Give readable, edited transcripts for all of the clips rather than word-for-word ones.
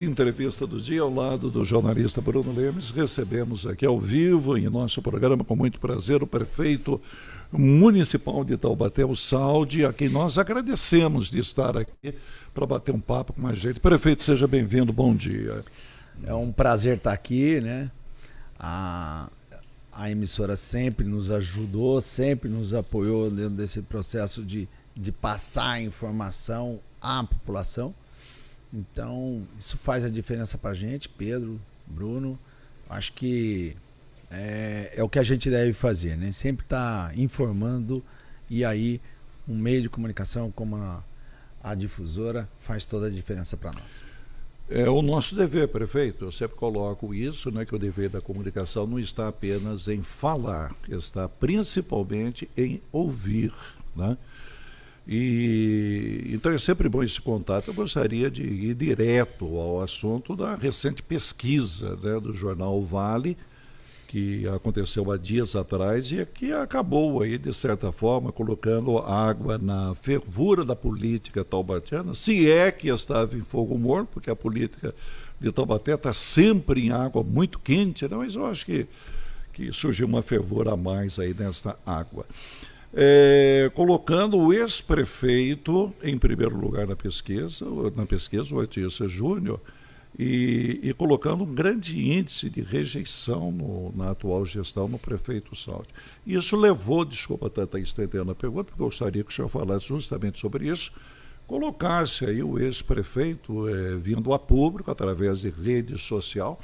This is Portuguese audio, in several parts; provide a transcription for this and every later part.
Entrevista do dia ao lado do jornalista Bruno Lemes. Recebemos aqui ao vivo em nosso programa com muito prazer o prefeito municipal de Taubaté, o Saldi, a quem nós agradecemos de estar aqui para bater um papo com a gente. Prefeito, seja bem-vindo, bom dia. É um prazer estar aqui, né? A emissora sempre nos ajudou, sempre nos apoiou dentro desse processo de passar a informação à população. Então, isso faz a diferença pra gente, Pedro, Bruno. Acho que é o que a gente deve fazer, né? Sempre estar informando, e aí um meio de comunicação como a difusora faz toda a diferença para nós. É o nosso dever, prefeito. Eu sempre coloco isso, né, que o dever da comunicação não está apenas em falar, está principalmente em ouvir, né? Então é sempre bom esse contato. Eu gostaria de ir direto ao assunto da recente pesquisa, né, do jornal Vale, que aconteceu há dias atrás e que acabou aí, de certa forma, colocando água na fervura da política taubatiana, se é que estava em fogo morto, porque a política de Taubaté está sempre em água muito quente, né? Mas eu acho que surgiu uma fervura a mais aí nessa água. Colocando o ex-prefeito em primeiro lugar na pesquisa, o Etício Júnior, e colocando um grande índice de rejeição na atual gestão no prefeito Saldi. Isso levou, desculpa até estar estendendo a pergunta, porque eu gostaria que o senhor falasse justamente sobre isso, colocasse aí o ex-prefeito vindo a público através de rede social,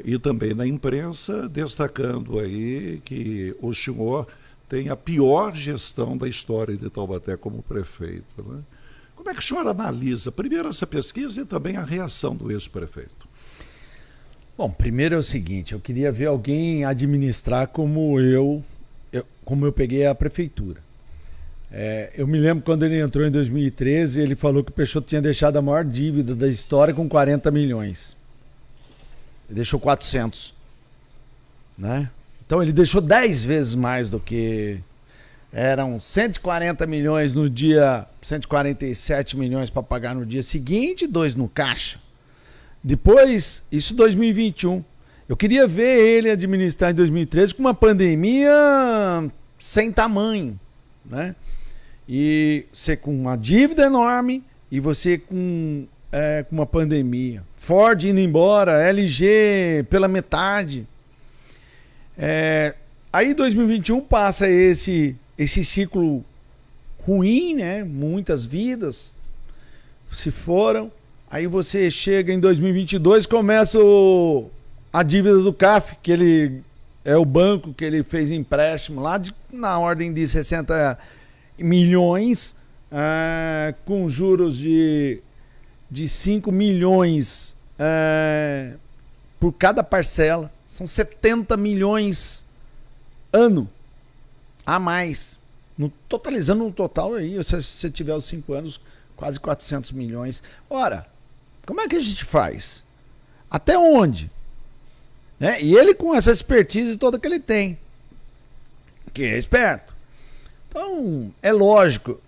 e também na imprensa, destacando aí que o senhor tem a pior gestão da história de Taubaté como prefeito, né? Como é que o senhor analisa, primeiro, essa pesquisa e também a reação do ex-prefeito? Bom, primeiro é o seguinte, eu queria ver alguém administrar como eu peguei a prefeitura. Eu me lembro quando ele entrou em 2013, ele falou que o Peixoto tinha deixado a maior dívida da história com 40 milhões. Ele deixou 400, né? Então ele deixou 10 vezes mais do que eram 140 milhões no dia, 147 milhões para pagar no dia seguinte, 2 no caixa. Depois, isso 2021. Eu queria ver ele administrar em 2013 com uma pandemia sem tamanho, né? E você com uma dívida enorme e você com uma pandemia. Ford indo embora, LG pela metade. Aí 2021 passa esse ciclo ruim, né? Muitas vidas se foram. Aí você chega em 2022, começa a dívida do CAF, que ele é o banco que ele fez empréstimo lá na ordem de 60 milhões, com juros de 5 milhões por cada parcela. São 70 milhões ano a mais. Totalizando um total aí, se você tiver os 5 anos, quase 400 milhões. Ora, como é que a gente faz? Até onde? Né? E ele com essa expertise toda que ele tem, que é esperto. Então, é lógico,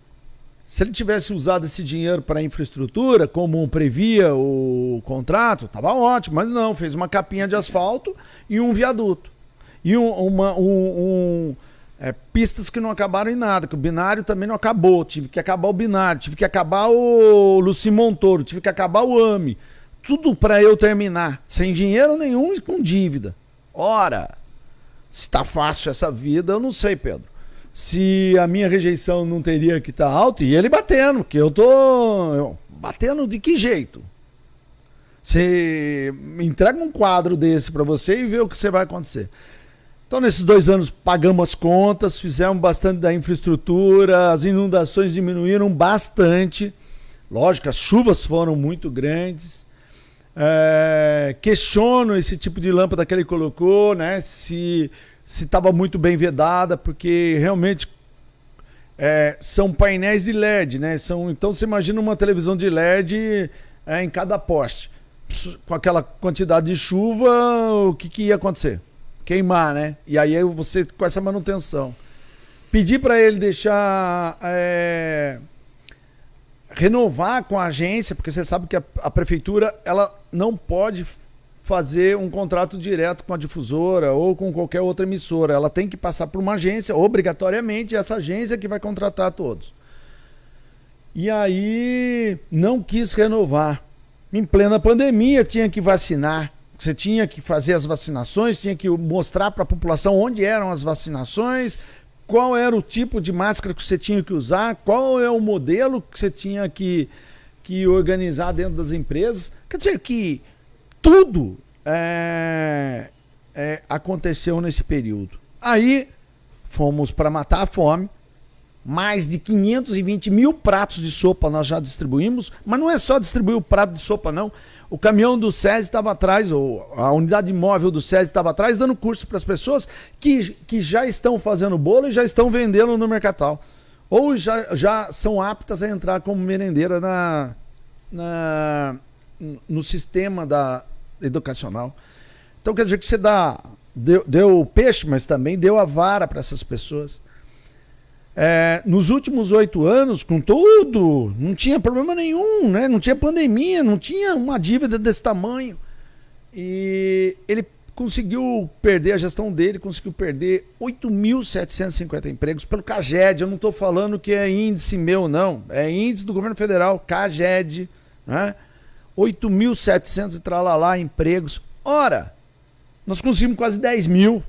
se ele tivesse usado esse dinheiro para infraestrutura, como previa o contrato, estava ótimo, mas não, fez uma capinha de asfalto e um viaduto. E pistas que não acabaram em nada, que o binário também não acabou, tive que acabar o binário, tive que acabar o Lucim Montoro, tive que acabar o AME, tudo para eu terminar, sem dinheiro nenhum e com dívida. Ora, se está fácil essa vida, eu não sei, Pedro. Se a minha rejeição não teria que estar alta, e ele batendo, que eu tô batendo de que jeito? Você entrega um quadro desse para você e vê o que você vai acontecer. Então, nesses 2 anos, pagamos as contas, fizemos bastante da infraestrutura, as inundações diminuíram bastante. Lógico, as chuvas foram muito grandes. Questiono esse tipo de lâmpada que ele colocou, né? Se estava muito bem vedada, porque realmente são painéis de LED, né? Então você imagina uma televisão de LED em cada poste. Com aquela quantidade de chuva, o que ia acontecer? Queimar, né? E aí você com essa manutenção. Pedir para ele deixar renovar com a agência, porque você sabe que a prefeitura ela não pode fazer um contrato direto com a difusora ou com qualquer outra emissora. Ela tem que passar por uma agência, obrigatoriamente, essa agência que vai contratar todos. E aí não quis renovar. Em plena pandemia tinha que vacinar. Você tinha que fazer as vacinações, tinha que mostrar para a população onde eram as vacinações, qual era o tipo de máscara que você tinha que usar, qual é o modelo que você tinha que organizar dentro das empresas. Quer dizer que tudo aconteceu nesse período. Aí fomos para matar a fome. Mais de 520 mil pratos de sopa nós já distribuímos, mas não é só distribuir o prato de sopa, não. O caminhão do SESI estava atrás, ou a unidade móvel do SESI estava atrás, dando curso para as pessoas que já estão fazendo bolo e já estão vendendo no Mercatal. Ou já são aptas a entrar como merendeira no sistema educacional. Então quer dizer que você deu o peixe, mas também deu a vara para essas pessoas. Nos últimos 8 anos, com tudo, não tinha problema nenhum, né? Não tinha pandemia, não tinha uma dívida desse tamanho. E ele conseguiu perder, a gestão dele conseguiu perder 8.750 empregos pelo CAGED. Eu não estou falando que é índice meu, não. É índice do governo federal, CAGED, né? 8.700 e tralalá empregos. Ora, nós conseguimos quase 10 mil,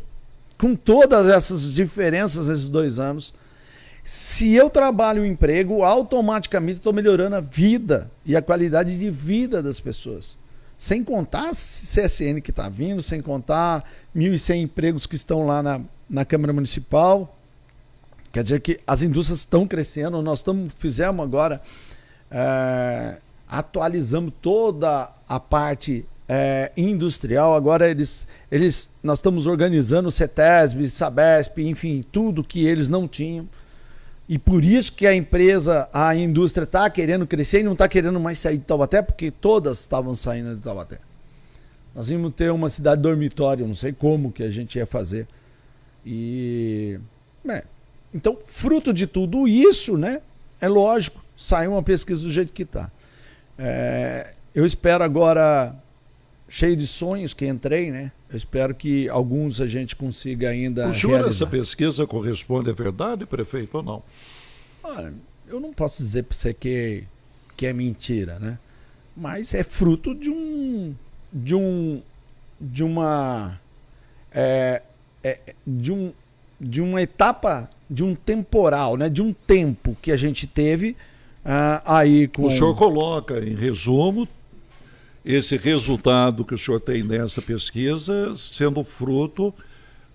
com todas essas diferenças nesses 2 anos. Se eu trabalho o emprego, automaticamente estou melhorando a vida e a qualidade de vida das pessoas. Sem contar a CSN que está vindo, sem contar 1.100 empregos que estão lá na Câmara Municipal. Quer dizer que as indústrias estão crescendo. Nós fizemos agora, atualizamos toda a parte industrial. Agora nós estamos organizando o CETESB, Sabesp, enfim, tudo que eles não tinham. E por isso que a indústria está querendo crescer e não está querendo mais sair de Taubaté, porque todas estavam saindo de Taubaté. Nós íamos ter uma cidade dormitório, não sei como que a gente ia fazer. Então, fruto de tudo isso, né? É lógico, saiu uma pesquisa do jeito que está. Eu espero agora, cheio de sonhos que entrei, né? Eu espero que alguns a gente consiga ainda realizar. Essa pesquisa corresponde à verdade, prefeito, ou não? Olha, eu não posso dizer para você que é mentira, né? Mas é fruto de uma etapa, de um temporal, né? De um tempo que a gente teve aí com... O senhor coloca, em resumo, esse resultado que o senhor tem nessa pesquisa sendo fruto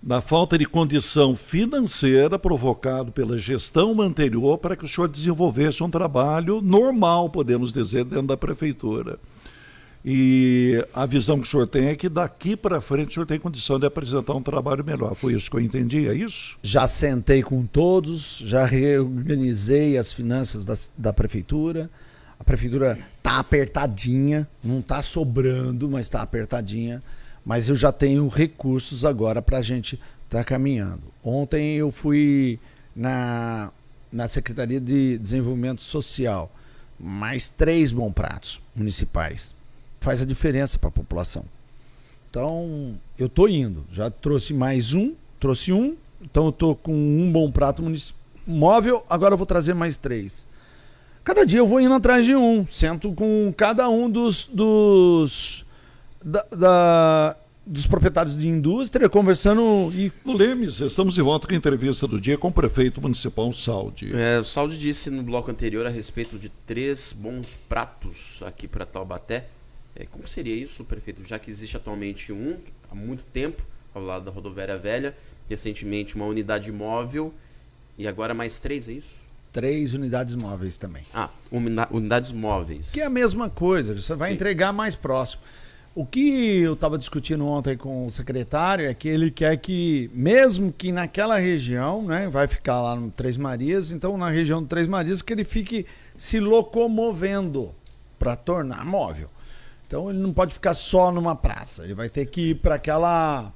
da falta de condição financeira provocado pela gestão anterior para que o senhor desenvolvesse um trabalho normal, podemos dizer, dentro da prefeitura. E a visão que o senhor tem é que daqui para frente o senhor tem condição de apresentar um trabalho melhor. Foi isso que eu entendi, é isso? Já sentei com todos, já reorganizei as finanças da prefeitura. A prefeitura está apertadinha, não está sobrando, mas está apertadinha. Mas eu já tenho recursos agora para a gente estar caminhando. Ontem eu fui na Secretaria de Desenvolvimento Social, mais 3 bons pratos municipais. Faz a diferença para a população. Então, eu estou indo. Já trouxe mais trouxe um. Então, eu estou com um bom prato móvel, agora eu vou trazer mais 3. Cada dia eu vou indo atrás de um, sento com cada um dos proprietários de indústria, conversando e... Lemes, estamos de volta com a entrevista do dia com o prefeito municipal Saldi. O Saldi disse no bloco anterior a respeito de 3 bons pratos aqui para Taubaté. Como seria isso, prefeito? Já que existe atualmente um, há muito tempo, ao lado da rodoviária velha, recentemente uma unidade móvel e agora mais 3, é isso? 3 unidades móveis também. Unidades móveis. Que é a mesma coisa, você vai entregar mais próximo. O que eu estava discutindo ontem com o secretário é que ele quer que, mesmo que naquela região, né, vai ficar lá no Três Marias, então na região do Três Marias, que ele fique se locomovendo para tornar móvel. Então ele não pode ficar só numa praça, ele vai ter que ir para aquela...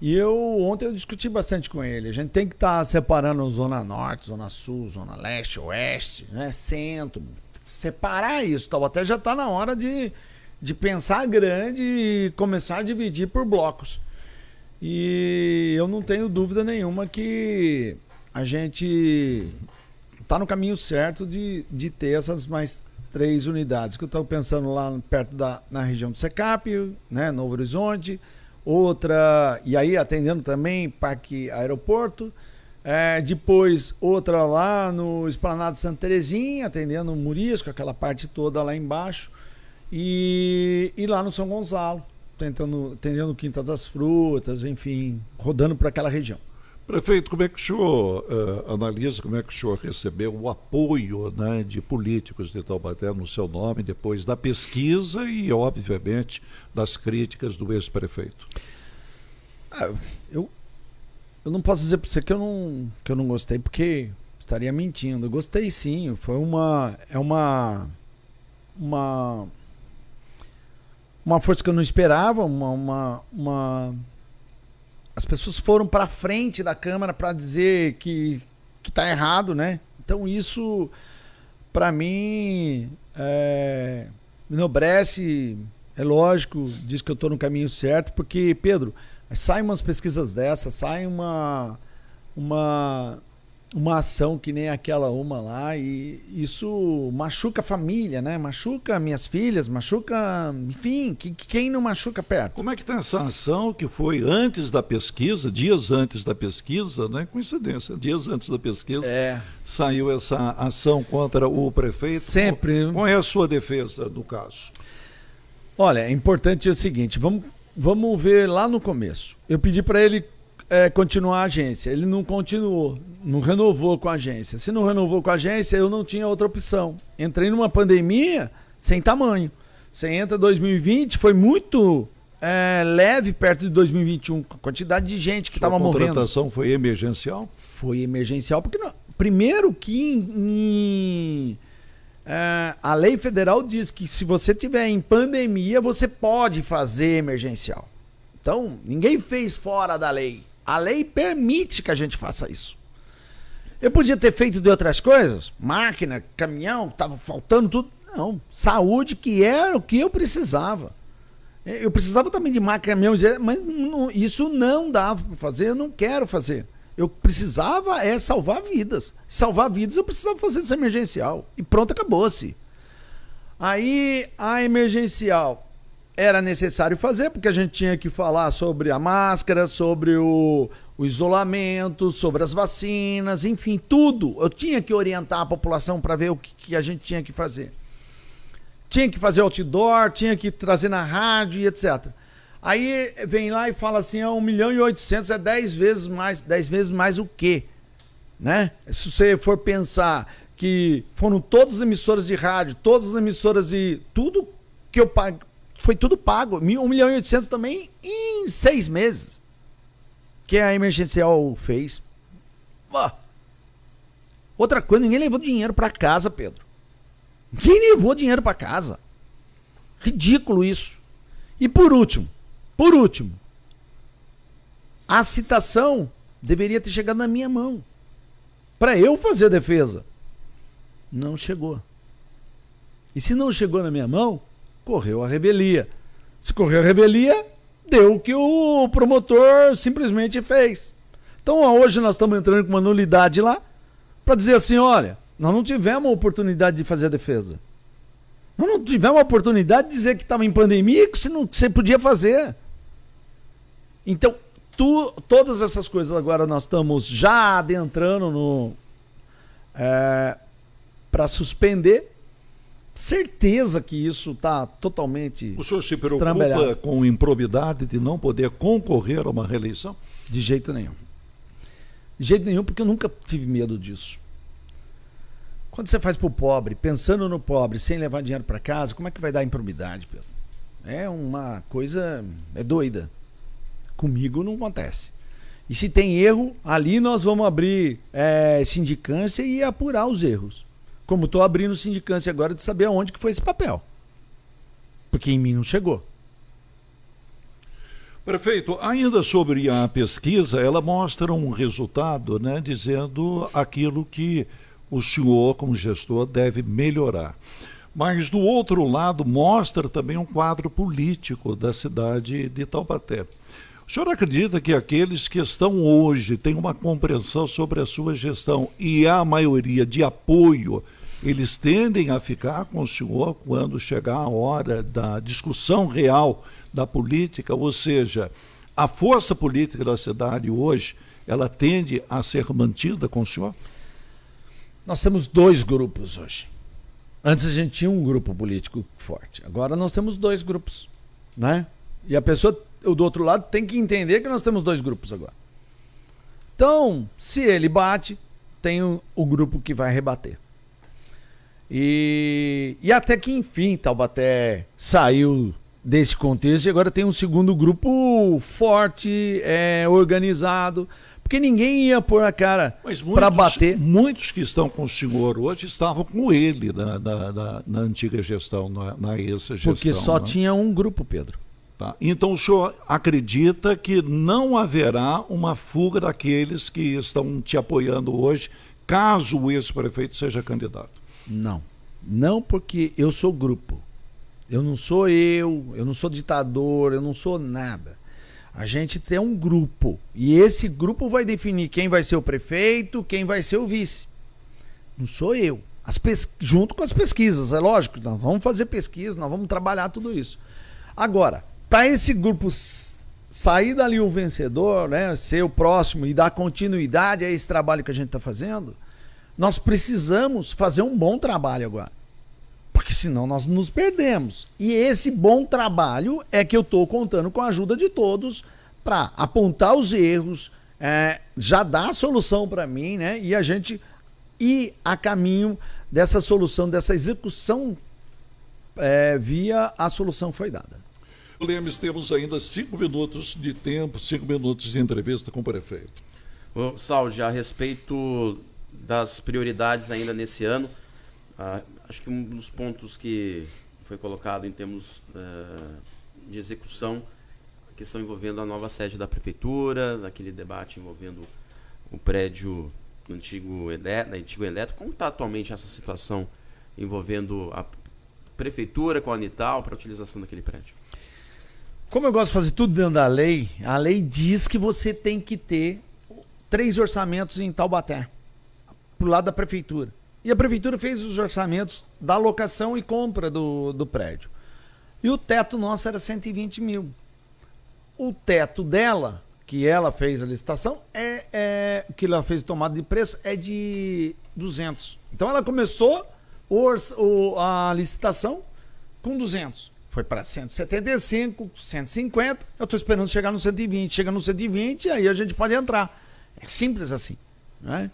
E ontem eu discuti bastante com ele. A gente tem que estar separando Zona Norte, Zona Sul, Zona Leste, Oeste, né? Centro, separar isso. Taubaté já está na hora de pensar grande e começar a dividir por blocos. E eu não tenho dúvida nenhuma que a gente está no caminho certo de ter essas mais 3 unidades, que eu estou pensando lá perto na região do Secap, né, Novo Horizonte, outra, e aí atendendo também Parque Aeroporto, depois outra lá no Esplanada Santa Terezinha, atendendo o Murisco, aquela parte toda lá embaixo, e lá no São Gonçalo, atendendo Quinta das Frutas, enfim, rodando por aquela região. Prefeito, como é que o senhor analisa, como é que o senhor recebeu o apoio, né, de políticos de Taubaté no seu nome, depois da pesquisa e, obviamente, das críticas do ex-prefeito? Eu não posso dizer para você que eu não gostei, porque estaria mentindo. Eu gostei sim, foi uma força que eu não esperava, as pessoas foram para frente da Câmara para dizer que tá errado, né? Então isso, para mim, me enobrece, é lógico, diz que eu estou no caminho certo, porque, Pedro, sai umas pesquisas dessas, sai uma ação que nem aquela uma lá, e isso machuca a família, né? Machuca minhas filhas, machuca, enfim, quem não machuca perto. Como é que está essa ação que foi antes da pesquisa, dias antes da pesquisa, né? Coincidência, dias antes da pesquisa, saiu essa ação contra o prefeito. Sempre. Qual é a sua defesa no caso? Olha, é importante o seguinte, vamos ver lá no começo. Eu pedi para ele continuar a agência. Ele não continuou, não renovou com a agência. Se não renovou com a agência, eu não tinha outra opção. Entrei numa pandemia sem tamanho. Você entra em 2020, foi muito leve perto de 2021, com a quantidade de gente que estava morrendo. A contratação foi emergencial? Foi emergencial, porque primeiro que a lei federal diz que se você tiver em pandemia, você pode fazer emergencial. Então, ninguém fez fora da lei. A lei permite que a gente faça isso. Eu podia ter feito de outras coisas, máquina, caminhão, estava faltando tudo. Não, saúde, que era o que eu precisava. Eu precisava também de máquina, caminhão, mas isso não dava para fazer, eu não quero fazer. Eu precisava salvar vidas. Salvar vidas eu precisava fazer essa emergencial. E pronto, acabou-se. Aí a emergencial era necessário fazer, porque a gente tinha que falar sobre a máscara, sobre o isolamento, sobre as vacinas, enfim, tudo. Eu tinha que orientar a população para ver o que a gente tinha que fazer. Tinha que fazer outdoor, tinha que trazer na rádio e etc. Aí vem lá e fala assim, 1.800.000 é 10 vezes mais. 10 vezes mais o quê? Né? Se você for pensar que foram todas as emissoras de rádio, todas as emissoras de... Tudo que eu pago, foi tudo pago. 1.800.000 também em 6 meses. Que a emergencial fez. Outra coisa, ninguém levou dinheiro para casa, Pedro. Ninguém levou dinheiro para casa. Ridículo isso. E por último, a citação deveria ter chegado na minha mão. Para eu fazer a defesa. Não chegou. E se não chegou na minha mão, correu a revelia. Se correu a revelia, deu o que o promotor simplesmente fez. Então hoje nós estamos entrando com uma nulidade lá para dizer assim, olha, nós não tivemos a oportunidade de fazer a defesa. Nós não tivemos a oportunidade de dizer que estava em pandemia e que você podia fazer. Então, todas essas coisas agora nós estamos já adentrando para suspender. Certeza que isso está totalmente O senhor se preocupa com improbidade de não poder concorrer a uma reeleição? De jeito nenhum. De jeito nenhum, porque eu nunca tive medo disso. Quando você faz para o pobre, pensando no pobre, sem levar dinheiro para casa, como é que vai dar improbidade, Pedro? É uma coisa... é doida. Comigo não acontece. E se tem erro, ali nós vamos abrir sindicância e apurar os erros. Como estou abrindo sindicância agora de saber aonde que foi esse papel. Porque em mim não chegou. Prefeito, ainda sobre a pesquisa, ela mostra um resultado, né, dizendo aquilo que o senhor, como gestor, deve melhorar. Mas, do outro lado, mostra também um quadro político da cidade de Taubaté. O senhor acredita que aqueles que estão hoje têm uma compreensão sobre a sua gestão e a maioria de apoio, eles tendem a ficar com o senhor quando chegar a hora da discussão real da política? Ou seja, a força política da cidade hoje, ela tende a ser mantida com o senhor? Nós temos 2 grupos hoje. Antes a gente tinha um grupo político forte. Agora nós temos 2 grupos, né? E a pessoa do outro lado tem que entender que nós temos 2 grupos agora. Então, se ele bate, tem o grupo que vai rebater. E até que enfim Taubaté saiu desse contexto e agora tem um segundo grupo forte, organizado. Porque ninguém ia pôr a cara para bater. Muitos que estão com o senhor hoje estavam com ele na antiga gestão, na ex-gestão. Porque só tinha um grupo, Pedro. Tá. Então o senhor acredita que não haverá uma fuga daqueles que estão te apoiando hoje, caso o ex-prefeito seja candidato? Não. Não, porque eu sou grupo. Eu não sou eu não sou ditador, eu não sou nada. A gente tem um grupo e esse grupo vai definir quem vai ser o prefeito, quem vai ser o vice. Não sou eu. Junto com as pesquisas, é lógico, nós vamos fazer pesquisa, nós vamos trabalhar tudo isso. Agora, para esse grupo sair dali o vencedor, né, ser o próximo e dar continuidade a esse trabalho que a gente está fazendo, nós precisamos fazer um bom trabalho agora. Porque senão nós nos perdemos. E esse bom trabalho é que eu estou contando com a ajuda de todos para apontar os erros, já dar a solução para mim, né? E a gente ir a caminho dessa solução, dessa execução via a solução foi dada. Lemes, temos ainda 5 minutos de tempo, 5 minutos de entrevista com o prefeito. Saldi, a respeito das prioridades ainda nesse ano, acho que um dos pontos que foi colocado em termos de execução, a questão envolvendo a nova sede da prefeitura, naquele debate envolvendo o prédio do antigo Eletro. Como está atualmente essa situação envolvendo a prefeitura com a Anital para a utilização daquele prédio? Como eu gosto de fazer tudo dentro da lei, a lei diz que você tem que ter 3 orçamentos em Taubaté, pro lado da prefeitura. E a prefeitura fez os orçamentos da locação e compra do prédio. E o teto nosso era 120 mil. O teto dela, que ela fez a licitação, que ela fez tomada de preço, é de 200. Então ela começou a licitação com 200. Foi para 175, 150. Eu estou esperando chegar no 120. Chega no 120, aí a gente pode entrar. É simples assim, né?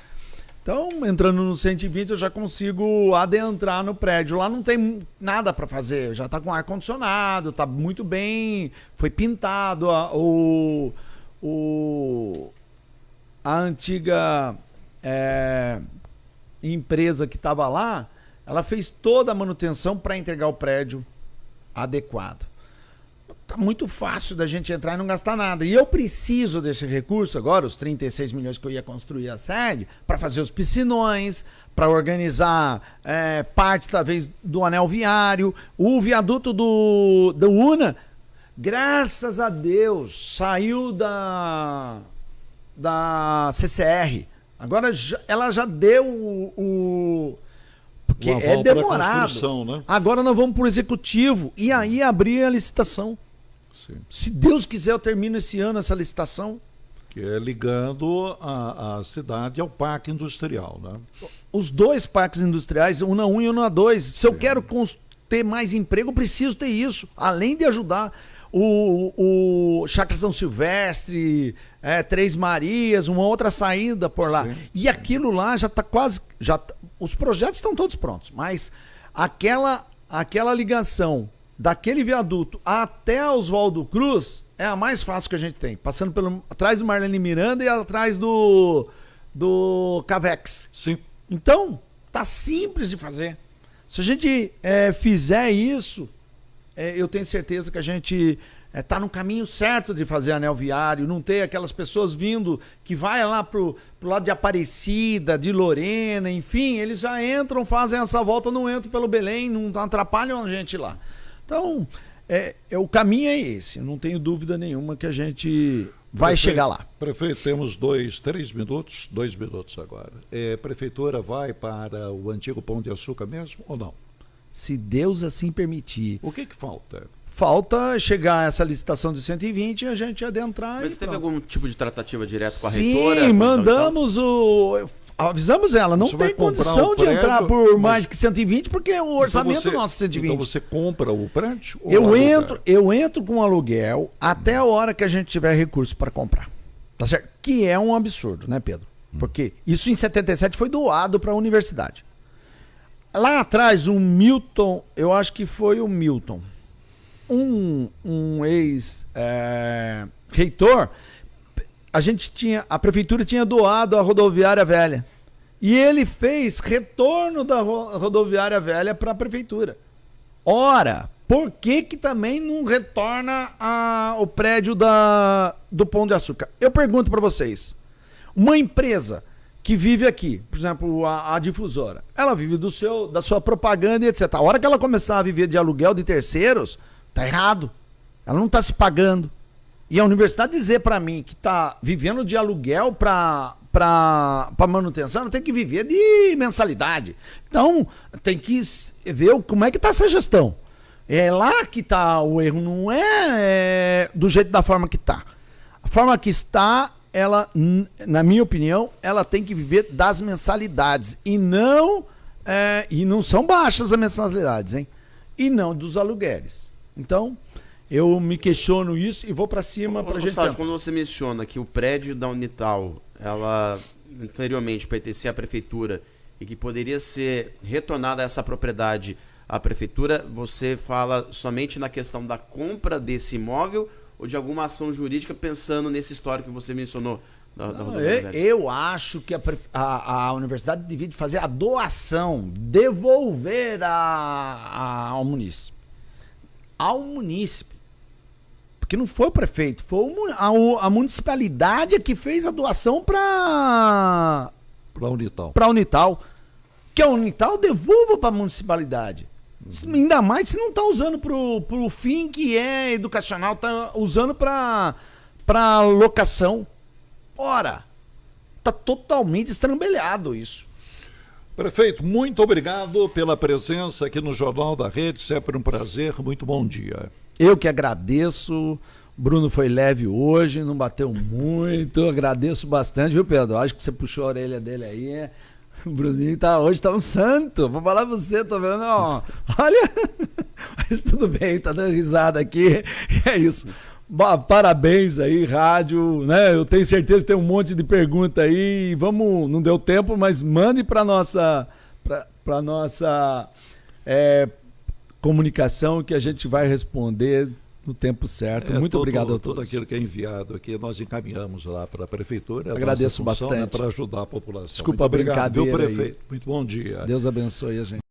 Então, entrando no 120, eu já consigo adentrar no prédio. Lá não tem nada para fazer. Já está com ar-condicionado, está muito bem. Foi pintado. A antiga empresa que estava lá, ela fez toda a manutenção para entregar o prédio adequado. Tá muito fácil da gente entrar e não gastar nada. E eu preciso desse recurso agora, os 36 milhões que eu ia construir a sede, para fazer os piscinões, para organizar parte, talvez, do anel viário, o viaduto do UNA. Graças a Deus, saiu da CCR. Agora ela já deu porque é demorado. Né? Agora nós vamos para o executivo e aí abrir a licitação. Sim. Se Deus quiser, eu termino esse ano essa licitação. Que é ligando a cidade ao parque industrial, né? Os 2 parques industriais, UNA 1 e UNA 2. Se eu quero ter mais emprego, eu preciso ter isso. Além de ajudar o Chácara São Silvestre, Três Marias, uma outra saída por lá. Sim, e aquilo lá já está quase... os projetos estão todos prontos, mas aquela ligação daquele viaduto até Oswaldo Cruz é a mais fácil que a gente tem, passando atrás do Marlene Miranda e atrás do Cavex. Sim. Então, tá simples de fazer. Se a gente fizer isso, eu tenho certeza que a gente tá no caminho certo de fazer anel viário, não ter aquelas pessoas vindo que vai lá pro lado de Aparecida, de Lorena, enfim, eles já entram, fazem essa volta, não entram pelo Belém, não atrapalham a gente lá. Então, o caminho é esse, eu não tenho dúvida nenhuma que a gente vai chegar lá. Prefeito, temos 2 minutos agora. A prefeitura vai para o antigo Pão de Açúcar mesmo ou não? Se Deus assim permitir. O que falta? Falta chegar essa licitação de 120 e a gente adentrar. Mas teve algum tipo de tratativa direta com a Sim, reitora? Sim, mandamos avisamos ela, não tem condição de entrar por mais que 120, porque o orçamento nosso é 120. Então você compra o prédio? Eu entro com aluguel até a hora que a gente tiver recurso para comprar. Tá certo? Que é um absurdo, né, Pedro? Porque isso em 77 foi doado para a universidade. Lá atrás, o Milton, eu acho que foi o Milton, um ex-reitor, a prefeitura tinha doado a rodoviária velha. E ele fez retorno da rodoviária velha para a prefeitura. Ora, por que também não retorna o prédio do Pão de Açúcar? Eu pergunto para vocês, uma empresa que vive aqui, por exemplo, a difusora, ela vive da sua propaganda e etc. A hora que ela começar a viver de aluguel de terceiros, tá errado. Ela não está se pagando. E a universidade dizer para mim que está vivendo de aluguel para manutenção, ela tem que viver de mensalidade. Então, tem que ver como é que está essa gestão. É lá que está o erro, não é do jeito da forma que está. A forma que está, ela, na minha opinião, ela tem que viver das mensalidades e não são baixas as mensalidades, hein? E não dos aluguéis. Então, eu me questiono isso e vou para cima para a gente... Sérgio, quando você menciona que o prédio da Unital, ela anteriormente pertencia à prefeitura e que poderia ser retornada essa propriedade à prefeitura, você fala somente na questão da compra desse imóvel ou de alguma ação jurídica pensando nesse histórico que você mencionou? Eu acho que a universidade devia fazer a doação, devolver ao munícipe. Ao munícipe. Porque não foi o prefeito, foi a municipalidade que fez a doação para a Unital. Que a Unital devolva para a municipalidade. Ainda mais se não está usando pro fim que é educacional, está usando para locação. Ora, está totalmente estrambelhado isso. Prefeito, muito obrigado pela presença aqui no Jornal da Rede, sempre um prazer, muito bom dia. Eu que agradeço, Bruno foi leve hoje, não bateu muito, agradeço bastante, viu, Pedro? Acho que você puxou a orelha dele aí, O Bruninho hoje tá um santo, vou falar pra você, tô vendo, ó, olha, mas tudo bem, tá dando risada aqui, é isso. Parabéns aí, rádio, né? Eu tenho certeza que tem um monte de pergunta aí. Vamos, não deu tempo, mas mande para nossa comunicação que a gente vai responder no tempo certo. Muito obrigado a todos. Tudo aquilo que é enviado aqui, nós encaminhamos lá para a prefeitura. Agradeço bastante. Para ajudar a população. Desculpa a brincadeira. Viu, prefeito? Muito bom dia. Deus abençoe a gente.